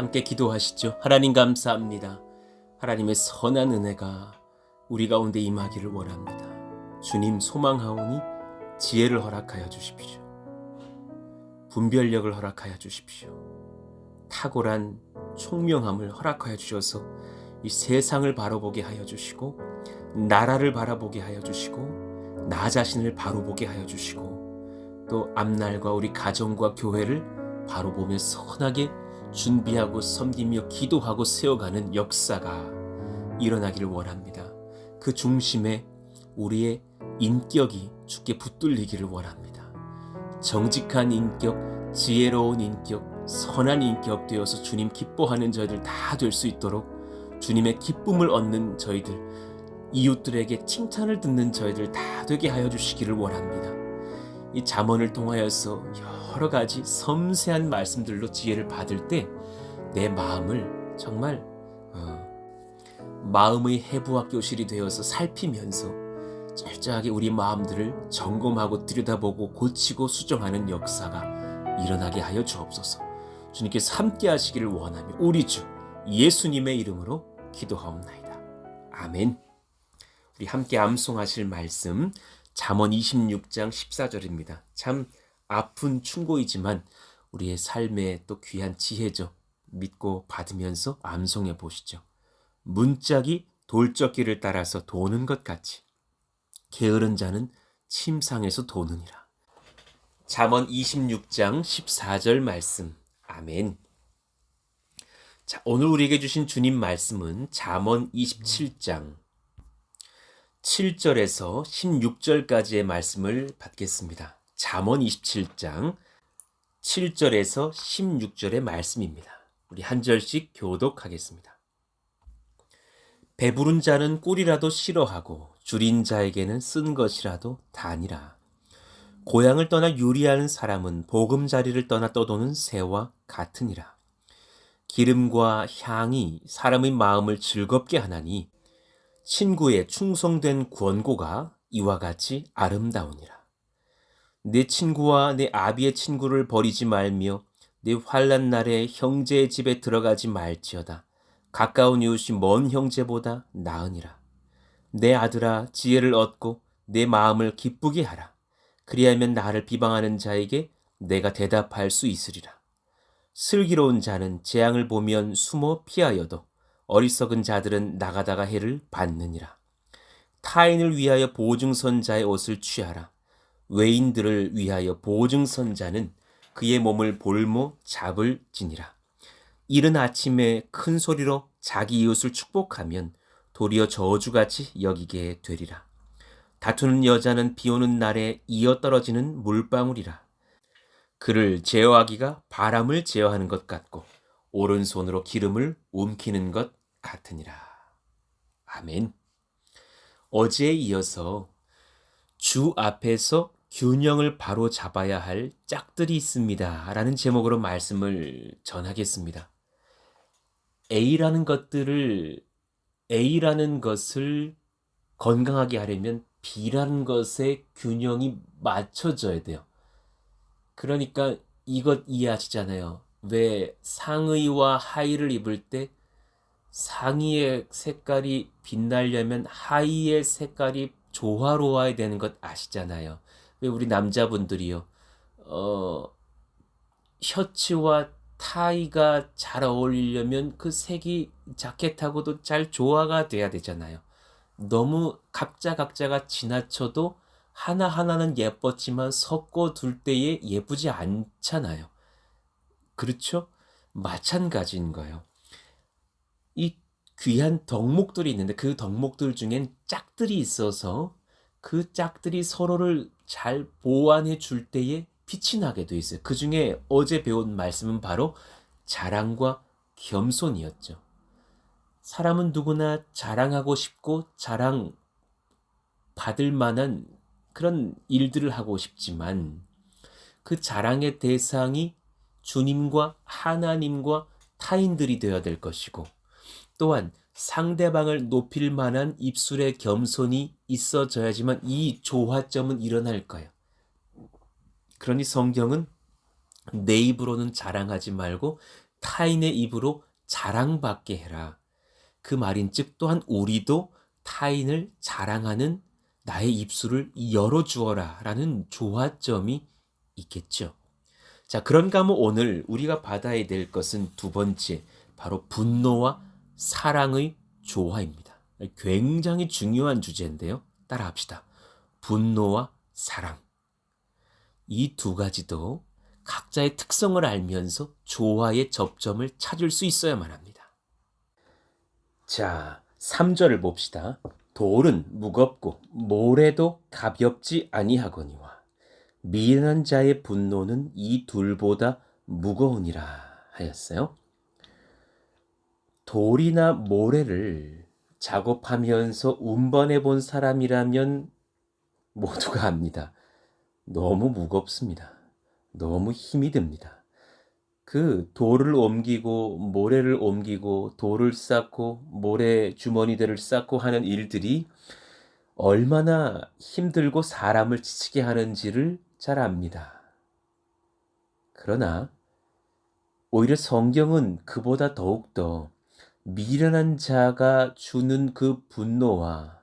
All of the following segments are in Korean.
함께 기도하시죠. 하나님 감사합니다. 하나님의 선한 은혜가 우리 가운데 임하기를 원합니다. 주님 소망하오니 지혜를 허락하여 주십시오. 분별력을 허락하여 주십시오. 탁월한 총명함을 허락하여 주셔서 이 세상을 바라보게 하여 주시고 나라를 바라보게 하여 주시고 나 자신을 바라보게 하여 주시고 또 앞날과 우리 가정과 교회를 바라보며 선하게 준비하고 섬기며 기도하고 세워가는 역사가 일어나기를 원합니다. 그 중심에 우리의 인격이 주께 붙들리기를 원합니다. 정직한 인격, 지혜로운 인격, 선한 인격 되어서 주님 기뻐하는 저희들 다 될 수 있도록 주님의 기쁨을 얻는 저희들, 이웃들에게 칭찬을 듣는 저희들 다 되게 하여 주시기를 원합니다. 이 잠언을 통하여서 여러 가지 섬세한 말씀들로 지혜를 받을 때 내 마음을 정말 마음의 해부학 교실이 되어서 살피면서 철저하게 우리 마음들을 점검하고 들여다보고 고치고 수정하는 역사가 일어나게 하여 주옵소서. 주님께서 함께 하시기를 원하며 우리 주 예수님의 이름으로 기도하옵나이다. 아멘. 우리 함께 암송하실 말씀 잠언 26장 14절입니다. 참 아픈 충고이지만 우리의 삶에 또 귀한 지혜죠. 믿고 받으면서 암송해 보시죠. 문짝이 돌적기를 따라서 도는 것 같이 게으른 자는 침상에서 도느니라. 잠언 26장 14절 말씀. 아멘. 자, 오늘 우리에게 주신 주님 말씀은 잠언 27장 7절에서 16절까지의 말씀을 받겠습니다. 잠언 27장 7절에서 16절의 말씀입니다. 우리 한 절씩 교독하겠습니다. 배부른 자는 꿀이라도 싫어하고 줄인 자에게는 쓴 것이라도 다니라. 고향을 떠나 유리하는 사람은 보금자리를 떠나 떠도는 새와 같으니라. 기름과 향이 사람의 마음을 즐겁게 하나니 친구의 충성된 권고가 이와 같이 아름다우니라. 내 친구와 내 아비의 친구를 버리지 말며 내 환난 날에 형제의 집에 들어가지 말지어다. 가까운 이웃이 먼 형제보다 나으니라. 내 아들아 지혜를 얻고 내 마음을 기쁘게 하라. 그리하면 나를 비방하는 자에게 내가 대답할 수 있으리라. 슬기로운 자는 재앙을 보면 숨어 피하여도 어리석은 자들은 나가다가 해를 받느니라. 타인을 위하여 보증선자의 옷을 취하라. 외인들을 위하여 보증선자는 그의 몸을 볼모 잡을지니라. 이른 아침에 큰 소리로 자기 이웃을 축복하면 도리어 저주같이 여기게 되리라. 다투는 여자는 비오는 날에 이어 떨어지는 물방울이라. 그를 제어하기가 바람을 제어하는 것 같고 오른손으로 기름을 움키는 것 같으니라. 아멘. 어제에 이어서 주 앞에서 균형을 바로 잡아야 할 짝들이 있습니다 라는 제목으로 말씀을 전하겠습니다. A라는 것을 건강하게 하려면 B라는 것의 균형이 맞춰져야 돼요. 그러니까 이것 이해하시잖아요. 왜 상의와 하의를 입을 때 상의의 색깔이 빛나려면 하의의 색깔이 조화로워야 되는 것 아시잖아요. 왜 우리 남자분들이요. 셔츠와 타이가 잘 어울리려면 그 색이 자켓하고도 잘 조화가 돼야 되잖아요. 너무 각자가 지나쳐도 하나하나는 예뻤지만 섞어 둘 때에 예쁘지 않잖아요. 그렇죠? 마찬가지인 거예요. 이 귀한 덕목들이 있는데 그 덕목들 중엔 짝들이 있어서 그 짝들이 서로를 잘 보완해 줄 때에 빛이 나게 돼 있어요. 그 중에 어제 배운 말씀은 바로 자랑과 겸손이었죠. 사람은 누구나 자랑하고 싶고 자랑 받을 만한 그런 일들을 하고 싶지만 그 자랑의 대상이 주님과 하나님과 타인들이 되어야 될 것이고 또한 상대방을 높일 만한 입술의 겸손이 있어져야지만 이 조화점은 일어날 거예요. 그러니 성경은 내 입으로는 자랑하지 말고 타인의 입으로 자랑받게 해라. 그 말인즉 또한 우리도 타인을 자랑하는 나의 입술을 열어주어라 라는 조화점이 있겠죠. 자, 그런가 하면 오늘 우리가 받아야 될 것은 두 번째, 바로 분노와 사랑의 조화입니다. 굉장히 중요한 주제인데요. 따라합시다. 분노와 사랑. 이 두 가지도 각자의 특성을 알면서 조화의 접점을 찾을 수 있어야만 합니다. 자, 3절을 봅시다. 돌은 무겁고 모래도 가볍지 아니하거니와 미련한 자의 분노는 이 둘보다 무거우니라 하였어요. 돌이나 모래를 작업하면서 운반해 본 사람이라면 모두가 압니다. 너무 무겁습니다. 너무 힘이 듭니다. 그 돌을 옮기고 모래를 옮기고 돌을 쌓고 모래 주머니들을 쌓고 하는 일들이 얼마나 힘들고 사람을 지치게 하는지를 잘 압니다. 그러나 오히려 성경은 그보다 더욱더 미련한 자가 주는 그 분노와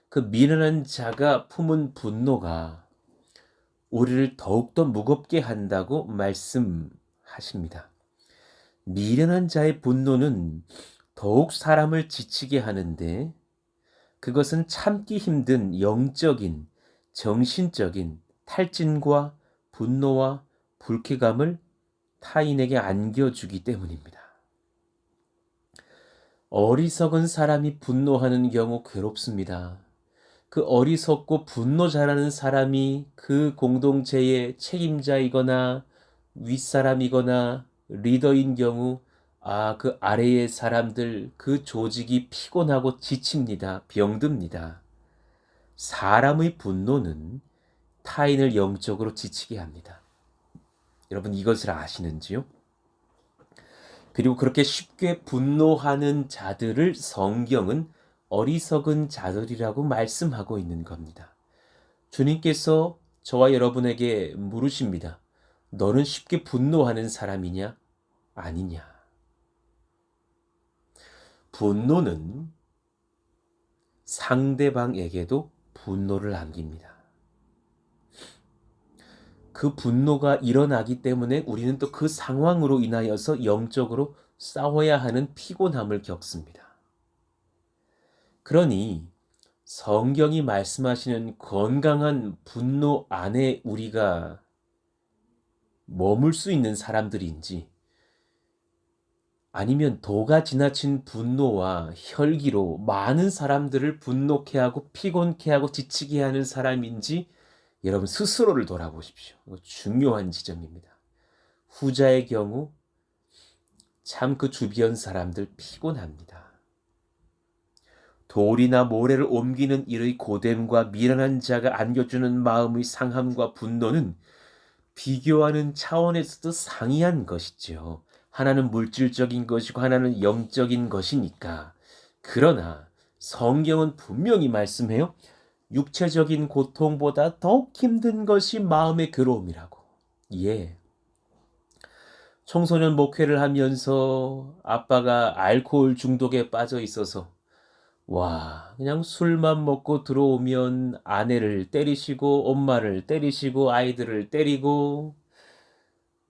그 미련한 자가 품은 분노가 우리를 더욱더 무겁게 한다고 말씀하십니다. 미련한 자의 분노는 더욱 사람을 지치게 하는데 그것은 참기 힘든 영적인, 정신적인 탈진과 분노와 불쾌감을 타인에게 안겨주기 때문입니다. 어리석은 사람이 분노하는 경우 괴롭습니다. 그 어리석고 분노 잘하는 사람이 그 공동체의 책임자이거나 윗사람이거나 리더인 경우 그 아래의 사람들, 그 조직이 피곤하고 지칩니다. 병듭니다. 사람의 분노는 타인을 영적으로 지치게 합니다. 여러분 이것을 아시는지요? 그리고 그렇게 쉽게 분노하는 자들을 성경은 어리석은 자들이라고 말씀하고 있는 겁니다. 주님께서 저와 여러분에게 물으십니다. 너는 쉽게 분노하는 사람이냐? 아니냐? 분노는 상대방에게도 분노를 남깁니다. 그 분노가 일어나기 때문에 우리는 또 그 상황으로 인하여서 영적으로 싸워야 하는 피곤함을 겪습니다. 그러니 성경이 말씀하시는 건강한 분노 안에 우리가 머물 수 있는 사람들인지 아니면 도가 지나친 분노와 혈기로 많은 사람들을 분노케 하고 피곤케 하고 지치게 하는 사람인지 여러분 스스로를 돌아보십시오. 이거 중요한 지점입니다. 후자의 경우 참 그 주변 사람들 피곤합니다. 돌이나 모래를 옮기는 일의 고됨과 미련한 자가 안겨주는 마음의 상함과 분노는 비교하는 차원에서도 상이한 것이죠. 하나는 물질적인 것이고 하나는 영적인 것이니까. 그러나 성경은 분명히 말씀해요. 육체적인 고통보다 더욱 힘든 것이 마음의 괴로움이라고. 예. 청소년 목회를 하면서 아빠가 알코올 중독에 빠져 있어서 그냥 술만 먹고 들어오면 아내를 때리시고 엄마를 때리시고 아이들을 때리고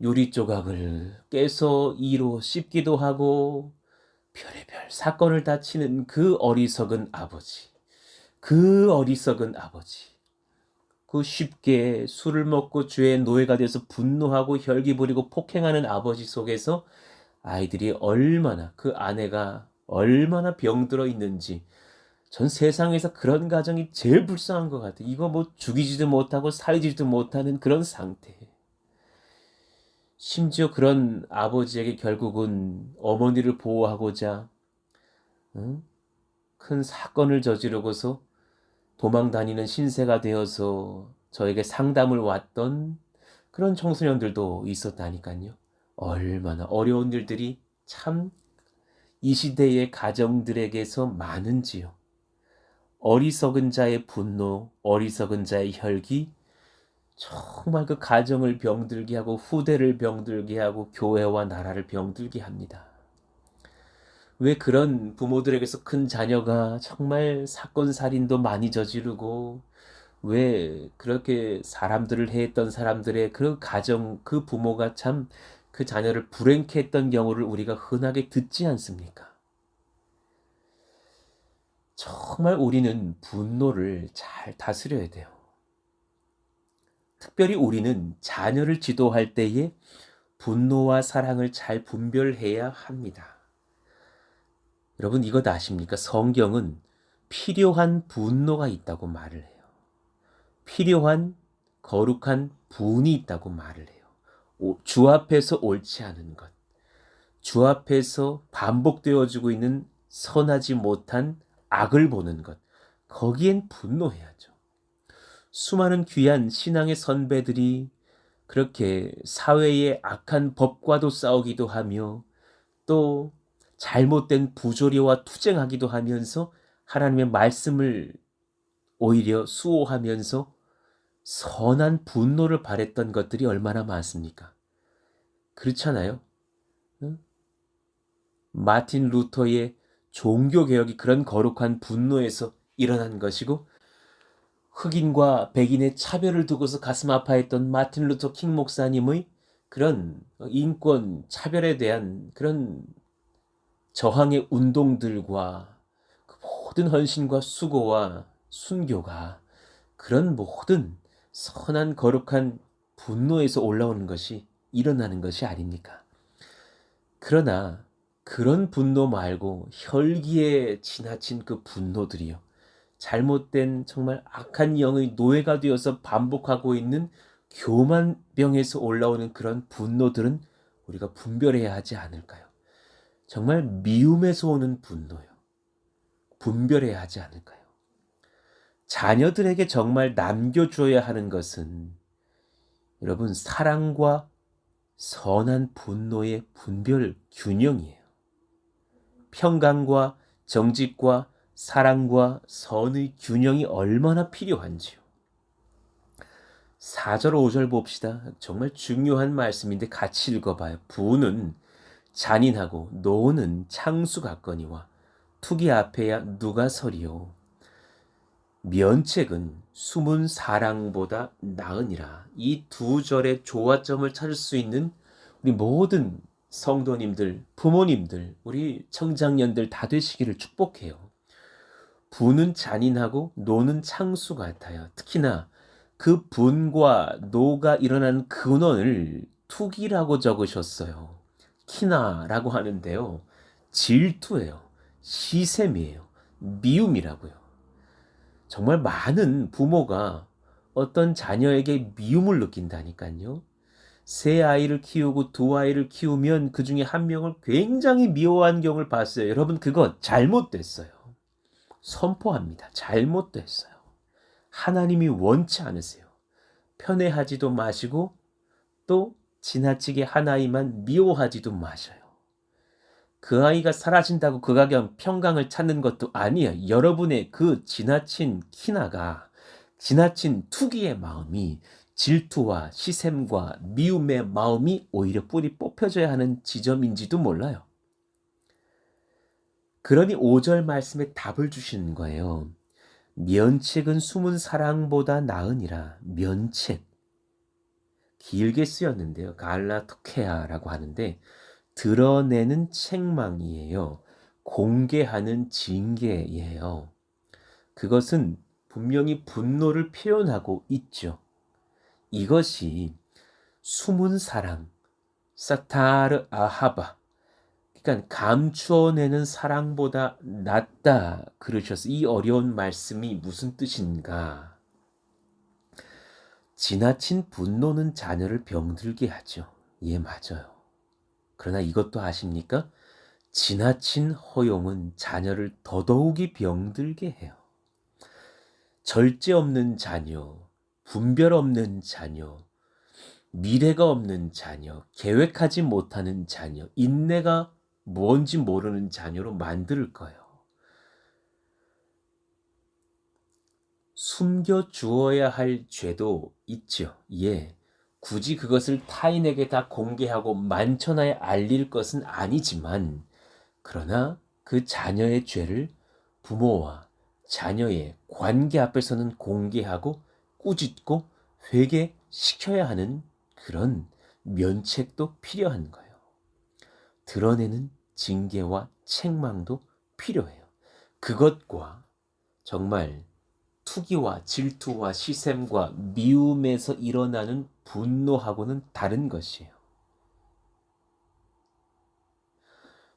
유리 조각을 깨서 이로 씹기도 하고 별의별 사건을 다치는 그 어리석은 아버지. 그 쉽게 술을 먹고 죄의 노예가 돼서 분노하고 혈기 부리고 폭행하는 아버지 속에서 아이들이 그 아내가 얼마나 병들어 있는지 전 세상에서 그런 가정이 제일 불쌍한 것 같아요. 이거 죽이지도 못하고 살리지도 못하는 그런 상태. 심지어 그런 아버지에게 결국은 어머니를 보호하고자 큰 사건을 저지르고서 도망 다니는 신세가 되어서 저에게 상담을 왔던 그런 청소년들도 있었다니까요. 얼마나 어려운 일들이 참 이 시대의 가정들에게서 많은지요. 어리석은 자의 분노, 어리석은 자의 혈기, 정말 그 가정을 병들게 하고 후대를 병들게 하고 교회와 나라를 병들게 합니다. 왜 그런 부모들에게서 큰 자녀가 정말 사건 살인도 많이 저지르고 왜 그렇게 사람들을 해했던 사람들의 그 가정 그 부모가 참 그 자녀를 불행케 했던 경우를 우리가 흔하게 듣지 않습니까? 정말 우리는 분노를 잘 다스려야 돼요. 특별히 우리는 자녀를 지도할 때에 분노와 사랑을 잘 분별해야 합니다. 여러분 이것 아십니까? 성경은 필요한 분노가 있다고 말을 해요. 필요한 거룩한 분이 있다고 말을 해요. 주 앞에서 옳지 않은 것, 주 앞에서 반복되어지고 있는 선하지 못한 악을 보는 것, 거기엔 분노해야죠. 수많은 귀한 신앙의 선배들이 그렇게 사회의 악한 법과도 싸우기도 하며 또 잘못된 부조리와 투쟁하기도 하면서 하나님의 말씀을 오히려 수호하면서 선한 분노를 발했던 것들이 얼마나 많습니까? 그렇잖아요. 응? 마틴 루터의 종교개혁이 그런 거룩한 분노에서 일어난 것이고 흑인과 백인의 차별을 두고서 가슴 아파했던 마틴 루터 킹 목사님의 그런 인권 차별에 대한 그런 저항의 운동들과 그 모든 헌신과 수고와 순교가 그런 모든 선한 거룩한 분노에서 올라오는 것이 일어나는 것이 아닙니까? 그러나 그런 분노 말고 혈기에 지나친 그 분노들이요. 잘못된 정말 악한 영의 노예가 되어서 반복하고 있는 교만병에서 올라오는 그런 분노들은 우리가 분별해야 하지 않을까요? 정말 미움에서 오는 분노요. 분별해야 하지 않을까요? 자녀들에게 정말 남겨줘야 하는 것은 여러분 사랑과 선한 분노의 분별 균형이에요. 평강과 정직과 사랑과 선의 균형이 얼마나 필요한지요. 4절 5절 봅시다. 정말 중요한 말씀인데 같이 읽어봐요. 부는 잔인하고 노는 창수 같거니와 투기 앞에야 누가 서리요. 면책은 숨은 사랑보다 나으니라. 이 두 절의 조화점을 찾을 수 있는 우리 모든 성도님들, 부모님들, 우리 청장년들 다 되시기를 축복해요. 부는 잔인하고 노는 창수 같아요. 특히나 그 분과 노가 일어나는 근원을 투기라고 적으셨어요. 키나라고 하는데요. 질투예요. 시샘이에요. 미움이라고요. 정말 많은 부모가 어떤 자녀에게 미움을 느낀다니까요. 세 아이를 키우고 두 아이를 키우면 그 중에 한 명을 굉장히 미워한 경우를 봤어요. 여러분 그거 잘못됐어요. 선포합니다. 잘못됐어요. 하나님이 원치 않으세요. 편애하지도 마시고 또 지나치게 한 아이만 미워하지도 마셔요. 그 아이가 사라진다고 그 가정 평강을 찾는 것도 아니에요. 여러분의 그 지나친 키나가 지나친 투기의 마음이 질투와 시샘과 미움의 마음이 오히려 뿌리 뽑혀져야 하는 지점인지도 몰라요. 그러니 5절 말씀에 답을 주시는 거예요. 면책은 숨은 사랑보다 나으니라. 면책. 길게 쓰였는데요. 갈라토케아라고 하는데 드러내는 책망이에요. 공개하는 징계예요. 그것은 분명히 분노를 표현하고 있죠. 이것이 숨은 사랑, 사타르 아하바, 그러니까 감추어내는 사랑보다 낫다 그러셨어요. 이 어려운 말씀이 무슨 뜻인가? 지나친 분노는 자녀를 병들게 하죠. 예, 맞아요. 그러나 이것도 아십니까? 지나친 허용은 자녀를 더더욱이 병들게 해요. 절제 없는 자녀, 분별 없는 자녀, 미래가 없는 자녀, 계획하지 못하는 자녀, 인내가 뭔지 모르는 자녀로 만들 거예요. 숨겨 주어야 할 죄도 있죠. 예. 굳이 그것을 타인에게 다 공개하고 만천하에 알릴 것은 아니지만, 그러나 그 자녀의 죄를 부모와 자녀의 관계 앞에서는 공개하고 꾸짖고 회개시켜야 하는 그런 면책도 필요한 거예요. 드러내는 징계와 책망도 필요해요. 그것과 정말 투기와 질투와 시샘과 미움에서 일어나는 분노하고는 다른 것이에요.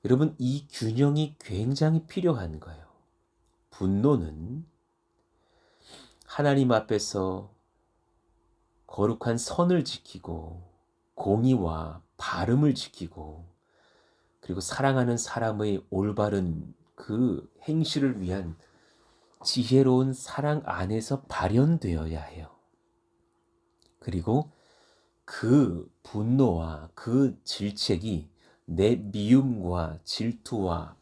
여러분, 이 균형이 굉장히 필요한 거예요. 분노는 하나님 앞에서 거룩한 선을 지키고 공의와 바름을 지키고 그리고 사랑하는 사람의 올바른 그 행실을 위한 지혜로운 사랑 안에서 발현되어야 해요. 그리고 그 분노와 그 질책이 내 미움과 질투와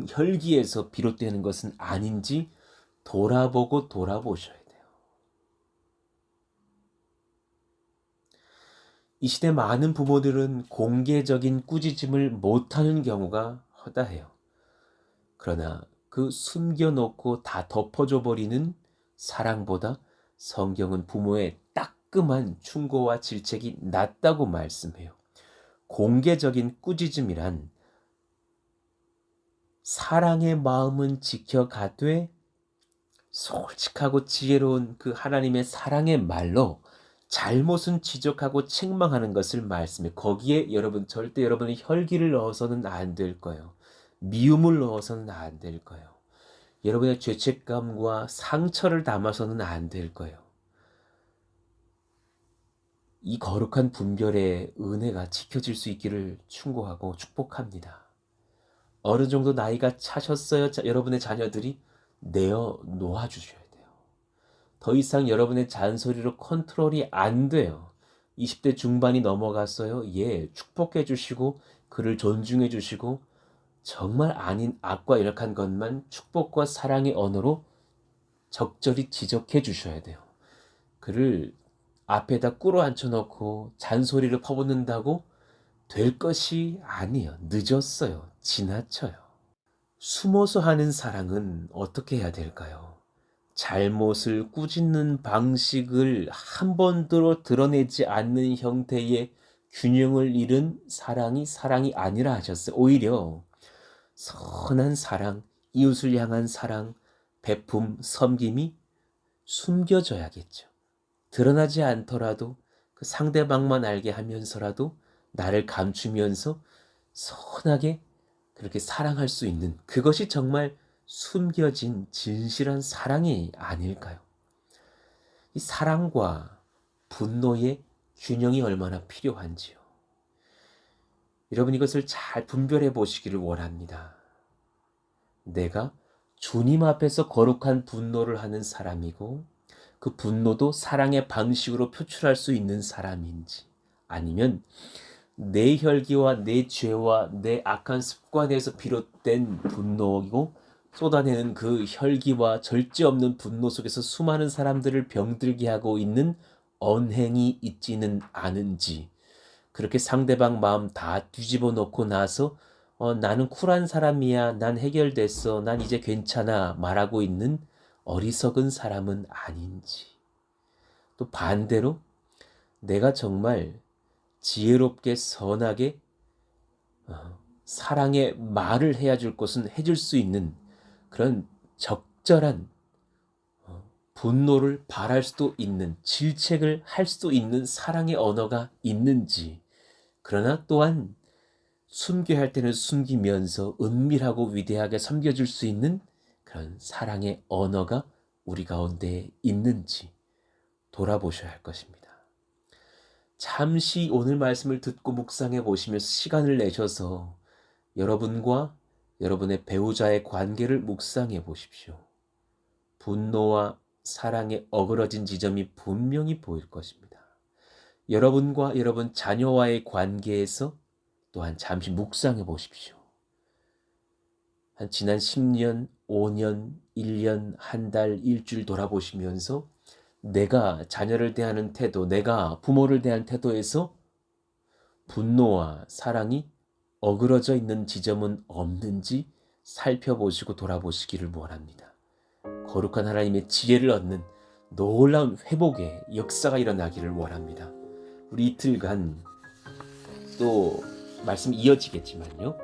혈기에서 비롯되는 것은 아닌지 돌아보셔야 돼요. 이 시대 많은 부모들은 공개적인 꾸짖음을 못하는 경우가 허다해요. 그러나 그 숨겨놓고 다 덮어줘 버리는 사랑보다 성경은 부모의 따끔한 충고와 질책이 낫다고 말씀해요. 공개적인 꾸짖음이란 사랑의 마음은 지켜가되 솔직하고 지혜로운 그 하나님의 사랑의 말로 잘못은 지적하고 책망하는 것을 말씀해. 거기에 여러분 절대 여러분의 혈기를 넣어서는 안 될 거예요. 미움을 넣어서는 안 될 거예요. 여러분의 죄책감과 상처를 담아서는 안 될 거예요. 이 거룩한 분별의 은혜가 지켜질 수 있기를 충고하고 축복합니다. 어느 정도 나이가 차셨어요? 여러분의 자녀들이 내어 놓아주셔야 돼요. 더 이상 여러분의 잔소리로 컨트롤이 안 돼요. 20대 중반이 넘어갔어요. 예, 축복해 주시고 그를 존중해 주시고 정말 아닌 악과 열악한 것만 축복과 사랑의 언어로 적절히 지적해 주셔야 돼요. 그를 앞에다 꿇어 앉혀놓고 잔소리를 퍼붓는다고 될 것이 아니에요. 늦었어요. 지나쳐요. 숨어서 하는 사랑은 어떻게 해야 될까요? 잘못을 꾸짖는 방식을 한 번도 드러내지 않는 형태의 균형을 잃은 사랑이 아니라 하셨어요. 오히려 선한 사랑, 이웃을 향한 사랑, 베품, 섬김이 숨겨져야겠죠. 드러나지 않더라도 그 상대방만 알게 하면서라도 나를 감추면서 선하게 그렇게 사랑할 수 있는 그것이 정말 숨겨진 진실한 사랑이 아닐까요? 이 사랑과 분노의 균형이 얼마나 필요한지요. 여러분 이것을 잘 분별해 보시기를 원합니다. 내가 주님 앞에서 거룩한 분노를 하는 사람이고 그 분노도 사랑의 방식으로 표출할 수 있는 사람인지 아니면 내 혈기와 내 죄와 내 악한 습관에서 비롯된 분노이고 쏟아내는 그 혈기와 절제 없는 분노 속에서 수많은 사람들을 병들게 하고 있는 언행이 있지는 않은지 그렇게 상대방 마음 다 뒤집어 놓고 나서 나는 쿨한 사람이야. 난 해결됐어. 난 이제 괜찮아. 말하고 있는 어리석은 사람은 아닌지. 또 반대로 내가 정말 지혜롭게 선하게 사랑의 말을 해야 줄 것은 해줄 수 있는 그런 적절한 분노를 발할 수도 있는 질책을 할 수도 있는 사랑의 언어가 있는지 그러나 또한 숨겨야 할 때는 숨기면서 은밀하고 위대하게 섬겨줄 수 있는 그런 사랑의 언어가 우리 가운데 있는지 돌아보셔야 할 것입니다. 잠시 오늘 말씀을 듣고 묵상해 보시면서 시간을 내셔서 여러분과 여러분의 배우자의 관계를 묵상해 보십시오. 분노와 사랑에 어그러진 지점이 분명히 보일 것입니다. 여러분과 여러분 자녀와의 관계에서 또한 잠시 묵상해 보십시오. 한 지난 10년, 5년, 1년, 한 달, 일주일 돌아보시면서 내가 자녀를 대하는 태도, 내가 부모를 대한 태도에서 분노와 사랑이 어그러져 있는 지점은 없는지 살펴보시고 돌아보시기를 원합니다. 거룩한 하나님의 지혜를 얻는 놀라운 회복의 역사가 일어나기를 원합니다. 우리 이틀간 또 말씀 이어지겠지만요.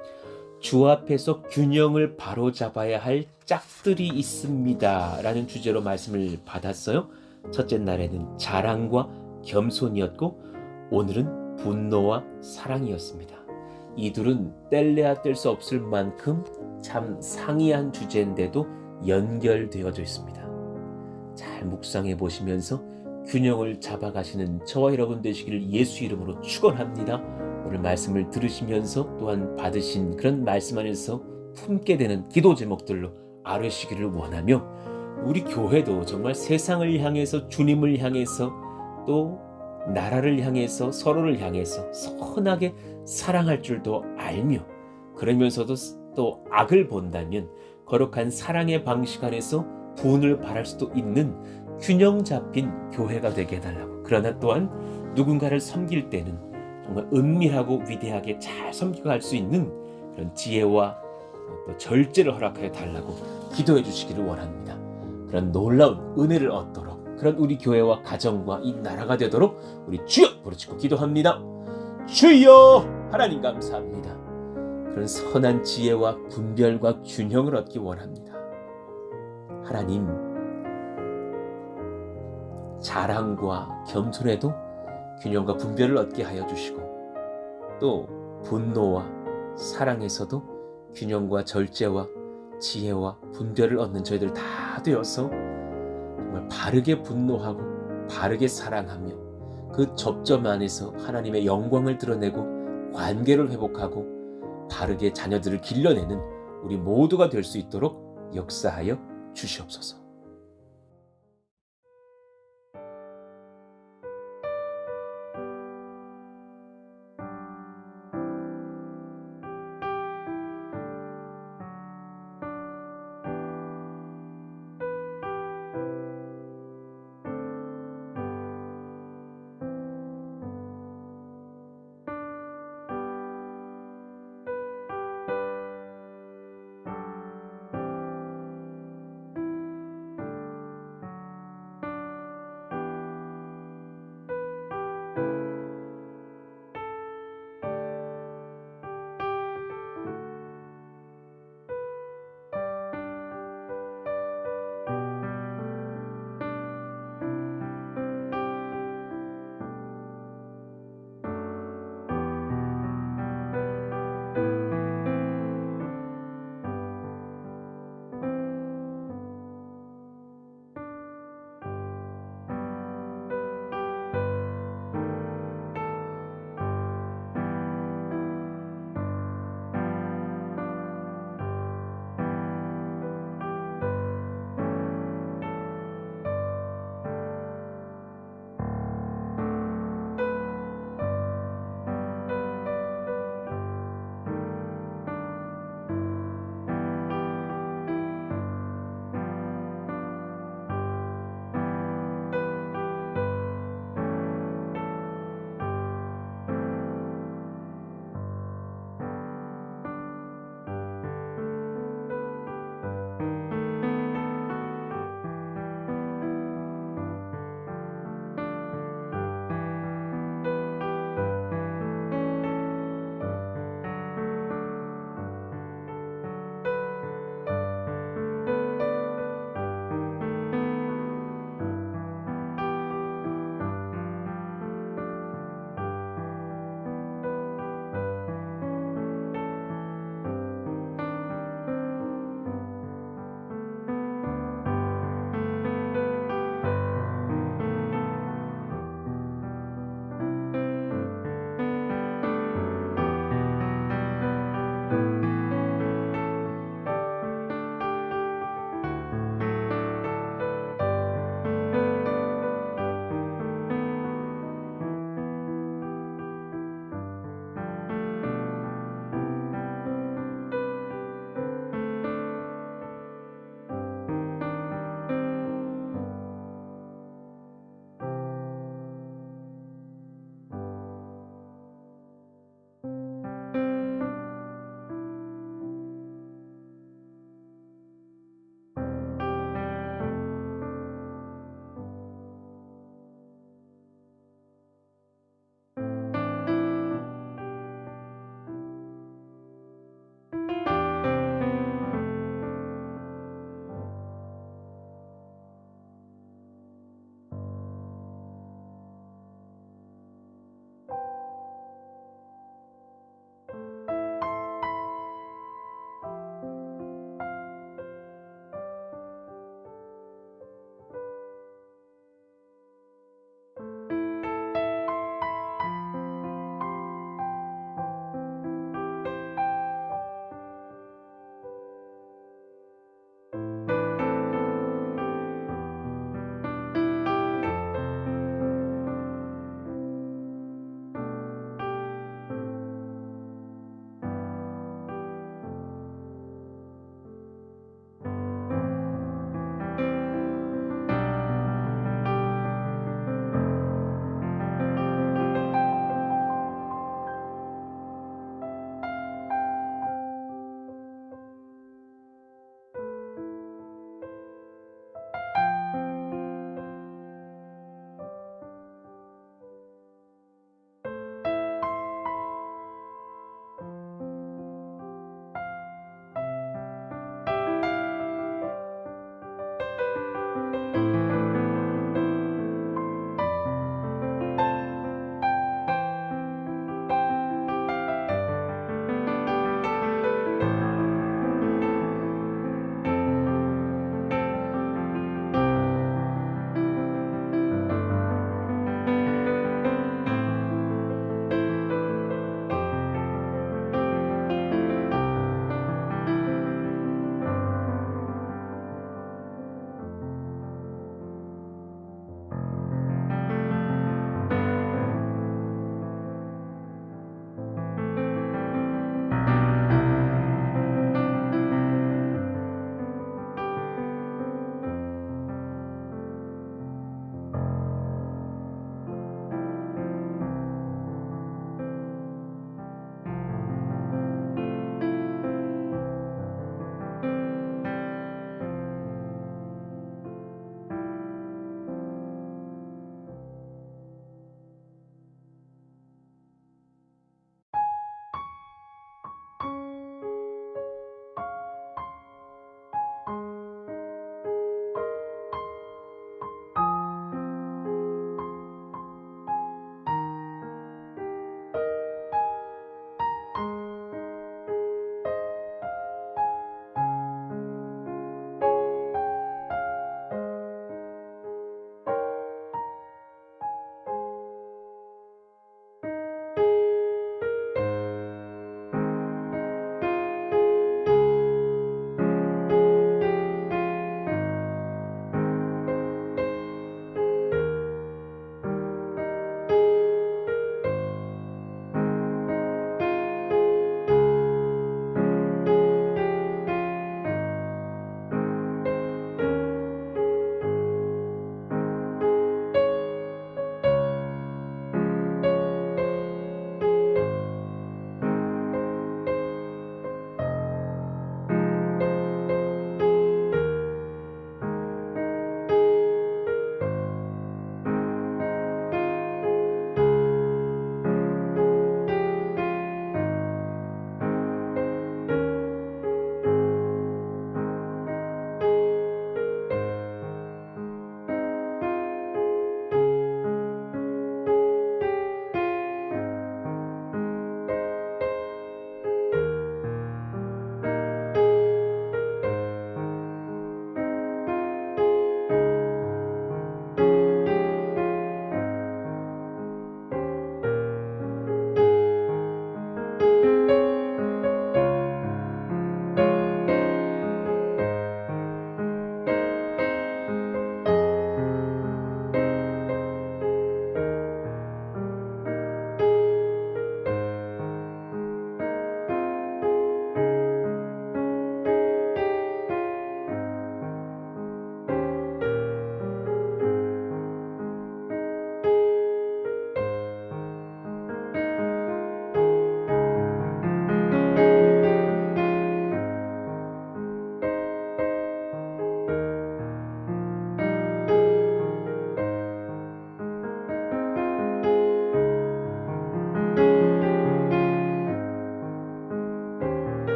주 앞에서 균형을 바로잡아야 할 짝들이 있습니다. 라는 주제로 말씀을 받았어요. 첫째 날에는 자랑과 겸손이었고 오늘은 분노와 사랑이었습니다. 이 둘은 뗄래야 뗄 수 없을 만큼 참 상이한 주제인데도 연결되어져 있습니다. 잘 묵상해 보시면서 균형을 잡아가시는 저와 여러분 되시기를 예수 이름으로 축원합니다. 오늘 말씀을 들으시면서 또한 받으신 그런 말씀 안에서 품게 되는 기도 제목들로 아뢰시기를 원하며 우리 교회도 정말 세상을 향해서 주님을 향해서 또 나라를 향해서 서로를 향해서 선하게 사랑할 줄도 알며 그러면서도 또 악을 본다면 거룩한 사랑의 방식 안에서 분을 바랄 수도 있는 균형 잡힌 교회가 되게 해달라고. 그러나 또한 누군가를 섬길 때는 정말 은밀하고 위대하게 잘 섬겨갈 수 있는 그런 지혜와 또 절제를 허락하여 달라고 기도해 주시기를 원합니다. 그런 놀라운 은혜를 얻도록 그런 우리 교회와 가정과 이 나라가 되도록 우리 주여 부르짖고 기도합니다. 주여 하나님 감사합니다. 그런 선한 지혜와 분별과 균형을 얻기 원합니다. 하나님, 자랑과 겸손에도 균형과 분별을 얻게 하여 주시고 또 분노와 사랑에서도 균형과 절제와 지혜와 분별을 얻는 저희들 다 되어서 정말 바르게 분노하고 바르게 사랑하며 그 접점 안에서 하나님의 영광을 드러내고 관계를 회복하고 바르게 자녀들을 길러내는 우리 모두가 될 수 있도록 역사하여 주시옵소서.